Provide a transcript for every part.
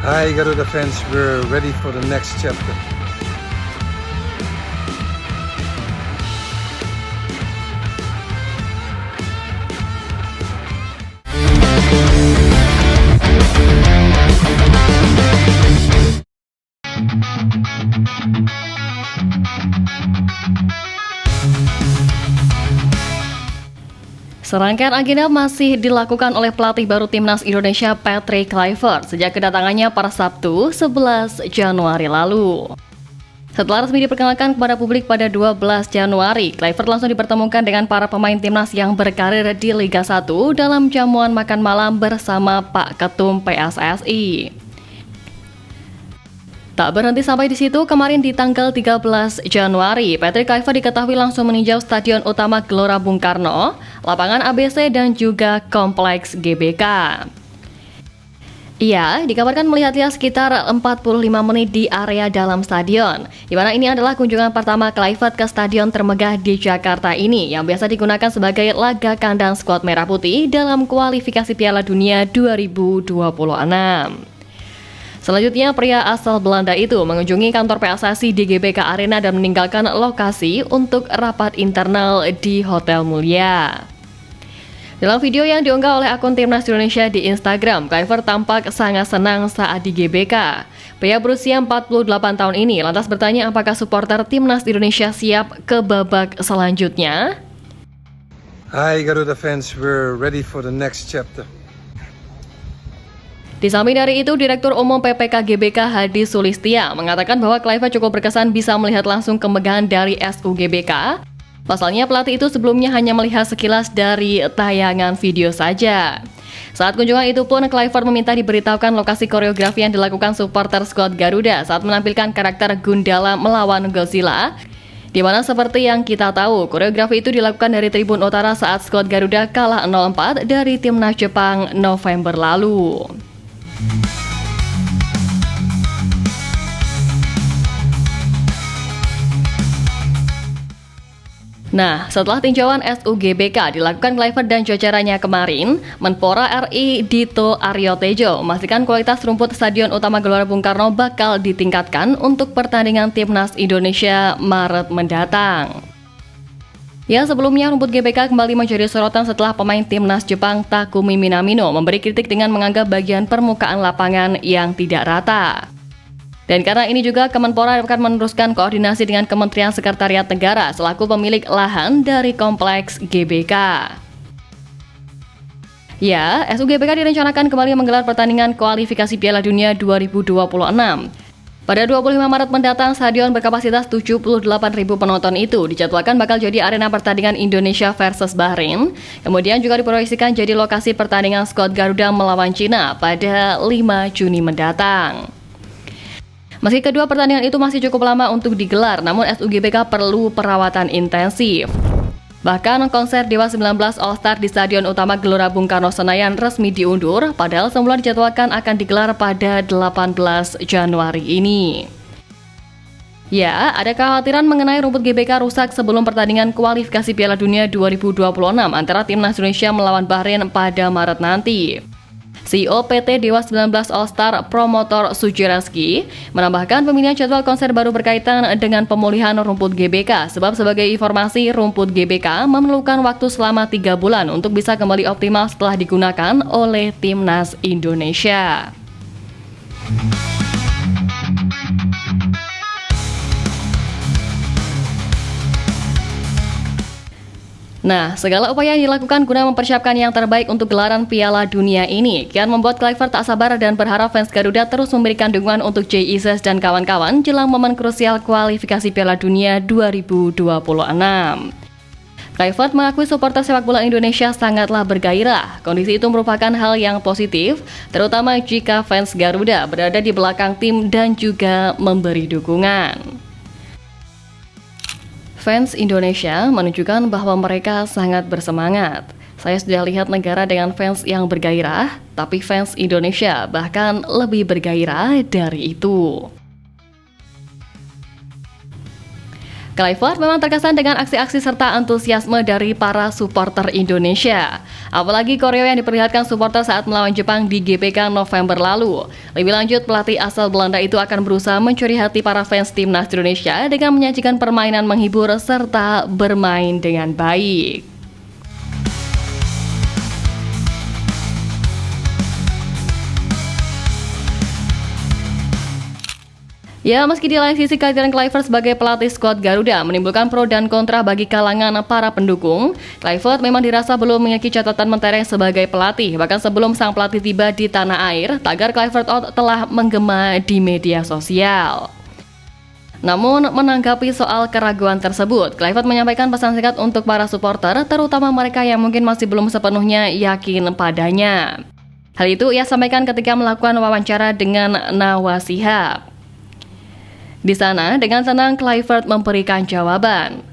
Hi Garuda fans, we're ready for the next chapter. Serangkaian agenda masih dilakukan oleh pelatih baru Timnas Indonesia Patrick Kluivert sejak kedatangannya pada Sabtu 11 Januari lalu. Setelah resmi diperkenalkan kepada publik pada 12 Januari, Kluivert langsung dipertemukan dengan para pemain Timnas yang berkarir di Liga 1 dalam jamuan makan malam bersama Pak Ketum PSSI. Tak berhenti sampai di situ, kemarin di tanggal 13 Januari, Patrick Kluivert diketahui langsung meninjau Stadion Utama Gelora Bung Karno, lapangan ABC dan juga Kompleks GBK. Ia dikabarkan melihat-lihat sekitar 45 menit di area dalam stadion, di mana ini adalah kunjungan pertama Kluivert ke stadion termegah di Jakarta ini, yang biasa digunakan sebagai laga kandang skuad Merah Putih dalam kualifikasi Piala Dunia 2026. Selanjutnya, pria asal Belanda itu mengunjungi kantor PSSI di GBK Arena dan meninggalkan lokasi untuk rapat internal di Hotel Mulia. Dalam video yang diunggah oleh akun Timnas Indonesia di Instagram, Kluivert tampak sangat senang saat di GBK. Pria berusia 48 tahun ini lantas bertanya apakah supporter Timnas Indonesia siap ke babak selanjutnya. Hi Garuda fans, we're ready for the next chapter. Di samping dari itu, Direktur Umum PPK GBK Hadi Sulistia mengatakan bahwa Kluivert cukup berkesan bisa melihat langsung kemegahan dari SU GBK. Pasalnya pelatih itu sebelumnya hanya melihat sekilas dari tayangan video saja. Saat kunjungan itu pun, Kluivert meminta diberitahukan lokasi koreografi yang dilakukan supporter skuad Garuda saat menampilkan karakter Gundala melawan Godzilla. Di mana seperti yang kita tahu, koreografi itu dilakukan dari Tribun Utara saat skuad Garuda kalah 0-4 dari Timnas Jepang November lalu. Nah, setelah tinjauan SUGBK dilakukan Kluivert dan jajarannya kemarin, Menpora RI Dito Aryo Tejo memastikan kualitas rumput Stadion Utama Gelora Bung Karno bakal ditingkatkan untuk pertandingan Timnas Indonesia Maret mendatang. Ya, sebelumnya rumput GBK kembali menjadi sorotan setelah pemain Timnas Jepang Takumi Minamino memberi kritik dengan menganggap bagian permukaan lapangan yang tidak rata. Dan karena ini juga Kemenpora akan meneruskan koordinasi dengan Kementerian Sekretariat Negara selaku pemilik lahan dari kompleks GBK. Ya, SUGBK direncanakan kembali menggelar pertandingan kualifikasi Piala Dunia 2026. Pada 25 Maret mendatang, stadion berkapasitas 78.000 penonton itu dijadwalkan bakal jadi arena pertandingan Indonesia versus Bahrain. Kemudian juga diproyeksikan jadi lokasi pertandingan skuad Garuda melawan Cina pada 5 Juni mendatang. Meski kedua pertandingan itu masih cukup lama untuk digelar, namun SUGBK perlu perawatan intensif. Bahkan konser Dewa 19 All Star di Stadion Utama Gelora Bung Karno Senayan resmi diundur, padahal semula dijadwalkan akan digelar pada 18 Januari ini. Ya, ada kekhawatiran mengenai rumput GBK rusak sebelum pertandingan kualifikasi Piala Dunia 2026 antara Timnas Indonesia melawan Bahrain pada Maret nanti. CEO PT Dewa 19 All Star Promotor Sujireski menambahkan pemilihan jadwal konser baru berkaitan dengan pemulihan rumput GBK, sebab sebagai informasi rumput GBK memerlukan waktu selama 3 bulan untuk bisa kembali optimal setelah digunakan oleh Timnas Indonesia. Nah, segala upaya yang dilakukan guna mempersiapkan yang terbaik untuk gelaran Piala Dunia ini kian membuat Kluivert tak sabar dan berharap fans Garuda terus memberikan dukungan untuk Jay Ises dan kawan-kawan jelang momen krusial kualifikasi Piala Dunia 2026. Kluivert mengakui supporter sepak bola Indonesia sangatlah bergairah. Kondisi itu merupakan hal yang positif, terutama jika fans Garuda berada di belakang tim dan juga memberi dukungan. Fans Indonesia menunjukkan bahwa mereka sangat bersemangat. Saya sudah lihat negara dengan fans yang bergairah, tapi fans Indonesia bahkan lebih bergairah dari itu. Kluivert memang terkesan dengan aksi-aksi serta antusiasme dari para supporter Indonesia. Apalagi koreo yang diperlihatkan supporter saat melawan Jepang di GPK November lalu. Lebih lanjut, pelatih asal Belanda itu akan berusaha mencuri hati para fans timnas Indonesia dengan menyajikan permainan menghibur serta bermain dengan baik. Ya, meski di lain sisi kehadiran Kluivert sebagai pelatih skuad Garuda menimbulkan pro dan kontra bagi kalangan para pendukung, Kluivert memang dirasa belum memiliki catatan mentereng sebagai pelatih. Bahkan sebelum sang pelatih tiba di tanah air, tagar Kluivert out telah menggema di media sosial. Namun, menanggapi soal keraguan tersebut, Kluivert menyampaikan pesan singkat untuk para supporter, terutama mereka yang mungkin masih belum sepenuhnya yakin padanya. Hal itu ia sampaikan ketika melakukan wawancara dengan Nawa Shihab. Di sana, dengan tenang Kluivert memberikan jawaban.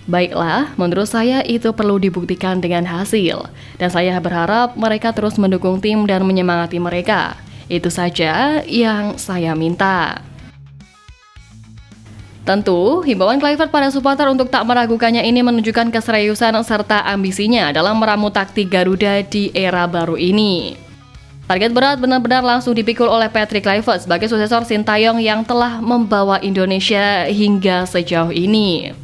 Baiklah, menurut saya itu perlu dibuktikan dengan hasil. Dan saya berharap mereka terus mendukung tim dan menyemangati mereka. Itu saja yang saya minta. Tentu, himbauan Kluivert pada supporter untuk tak meragukannya ini menunjukkan keseriusan serta ambisinya dalam meramu taktik Garuda di era baru ini. Target berat benar-benar langsung dipikul oleh Patrick Kluivert sebagai suksesor Sintayong yang telah membawa Indonesia hingga sejauh ini.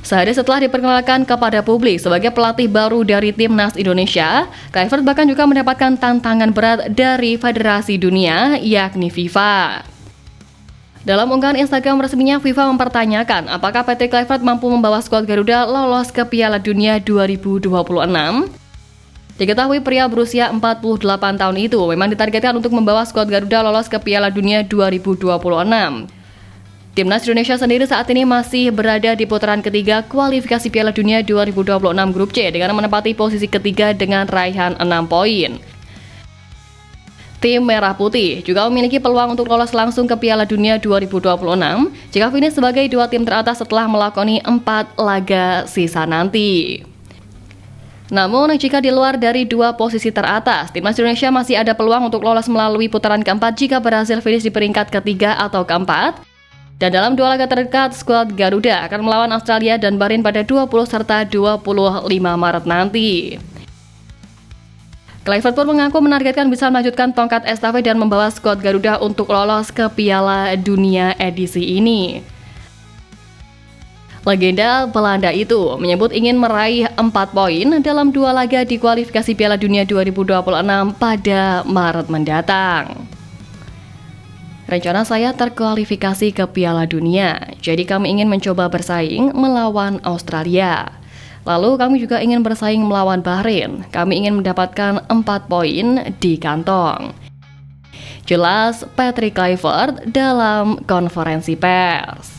Sehari setelah diperkenalkan kepada publik sebagai pelatih baru dari timnas Indonesia, Kluivert bahkan juga mendapatkan tantangan berat dari Federasi Dunia, yakni FIFA. Dalam unggahan Instagram resminya, FIFA mempertanyakan apakah Patrick Kluivert mampu membawa skuad Garuda lolos ke Piala Dunia 2026. Diketahui pria berusia 48 tahun itu memang ditargetkan untuk membawa skuad Garuda lolos ke Piala Dunia 2026. Timnas Indonesia sendiri saat ini masih berada di putaran ketiga kualifikasi Piala Dunia 2026 Grup C dengan menempati posisi ketiga dengan raihan 6 poin. Tim Merah Putih juga memiliki peluang untuk lolos langsung ke Piala Dunia 2026 jika finish sebagai dua tim teratas setelah melakoni 4 laga sisa nanti. Namun, jika di luar dari dua posisi teratas, timnas Indonesia masih ada peluang untuk lolos melalui putaran keempat jika berhasil finish di peringkat ketiga atau keempat. Dan dalam dua laga terdekat, skuad Garuda akan melawan Australia dan Bahrain pada 20 serta 25 Maret nanti. Kluivert pun mengaku menargetkan bisa melanjutkan tongkat estafet dan membawa skuad Garuda untuk lolos ke Piala Dunia edisi ini. Legenda Belanda itu menyebut ingin meraih 4 poin dalam 2 laga di kualifikasi Piala Dunia 2026 pada Maret mendatang. Rencana saya terkualifikasi ke Piala Dunia, jadi kami ingin mencoba bersaing melawan Australia. Lalu kami juga ingin bersaing melawan Bahrain. Kami ingin mendapatkan 4 poin di kantong. Jelas Patrick Kluivert dalam konferensi pers.